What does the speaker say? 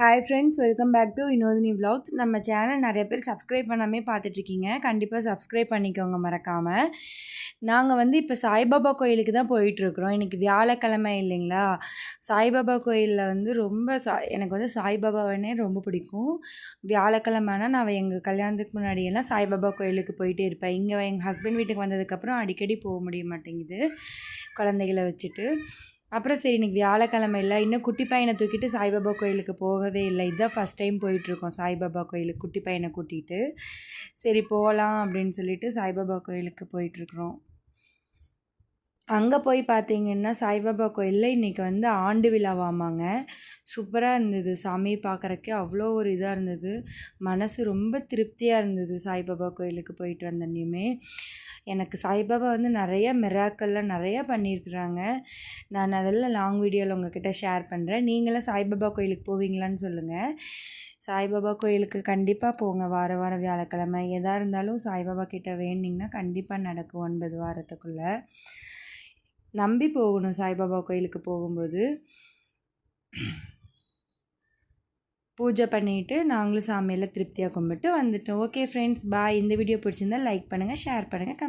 Hi friends, welcome back to Vinodhini vlogs. நம்ம channel நிறைய பேர் சப்ஸ்கிரைப் பண்ணாமே பார்த்துட்ருக்கீங்க. கண்டிப்பாக சப்ஸ்கிரைப் பண்ணிக்கோங்க மறக்காமல். நாங்கள் இப்போ சாய்பாபா கோயிலுக்கு தான் போயிட்டுருக்குறோம். இன்றைக்கி வியாழக்கிழமை இல்லைங்களா? சாய்பாபா கோயிலில் ரொம்ப எனக்கு சாய்பாபாவனே ரொம்ப பிடிக்கும். வியாழக்கிழமைனா நான் எங்கள் கல்யாணத்துக்கு முன்னாடியெல்லாம் சாய்பாபா கோயிலுக்கு போயிட்டே இருப்பேன். இங்கே எங்கள் ஹஸ்பண்ட் வீட்டுக்கு வந்ததுக்கப்புறம் அடிக்கடி போக முடிய மாட்டேங்குது குழந்தைகளை வச்சுட்டு. அப்புறம் சரி, இன்றைக்கி வியாழக்கிழமை இல்லை, இன்னும் குட்டி பையனை தூக்கிட்டு சாய்பாபா கோயிலுக்கு போகவே இல்லை. இதுதான் ஃபஸ்ட் டைம் போயிட்டுருக்கோம் சாய்பாபா கோயிலுக்கு குட்டி பையனை கூட்டிகிட்டு. சரி போகலாம் அப்படின்னு சொல்லிட்டு சாய்பாபா கோயிலுக்கு போயிட்டுருக்குறோம். அங்கே போய் பார்த்தீங்கன்னா சாய்பாபா கோயிலில் இன்றைக்கி ஆண்டு விழாவாமாங்க. சூப்பராக இருந்தது. சாமியை பார்க்குறக்கே அவ்வளோ ஒரு இதாக இருந்தது. மனசு ரொம்ப திருப்தியாக இருந்தது. சாய்பாபா கோயிலுக்கு போயிட்டு வந்தோன்னையுமே எனக்கு சாய்பாபா நிறைய மிராக்கள்லாம் நிறையா பண்ணியிருக்கிறாங்க. நான் அதெல்லாம் லாங் வீடியோவில் உங்கள்கிட்ட ஷேர் பண்ணுறேன். நீங்களும் சாய்பாபா கோயிலுக்கு போவீங்களான்னு சொல்லுங்கள். சாய்பாபா கோயிலுக்கு கண்டிப்பாக போங்க. வாரம் வியாழக்கிழமை எதாக இருந்தாலும் சாய்பாபா கிட்ட வேண்டிங்கன்னா கண்டிப்பாக நடக்கும் 9 வாரத்துக்குள்ளே. நம்பி போகணும் சாய்பாபா கோயிலுக்கு போகும்போது. பூஜை பண்ணிவிட்டு நாங்களும் சாமியெல்லாம் திருப்தியாக கும்பிட்டு வந்துட்டோம். ஓகே ஃப்ரெண்ட்ஸ், பாய். இந்த வீடியோ பிடிச்சிருந்தால் லைக் பண்ணுங்கள், ஷேர் பண்ணுங்கள், கமெண்ட்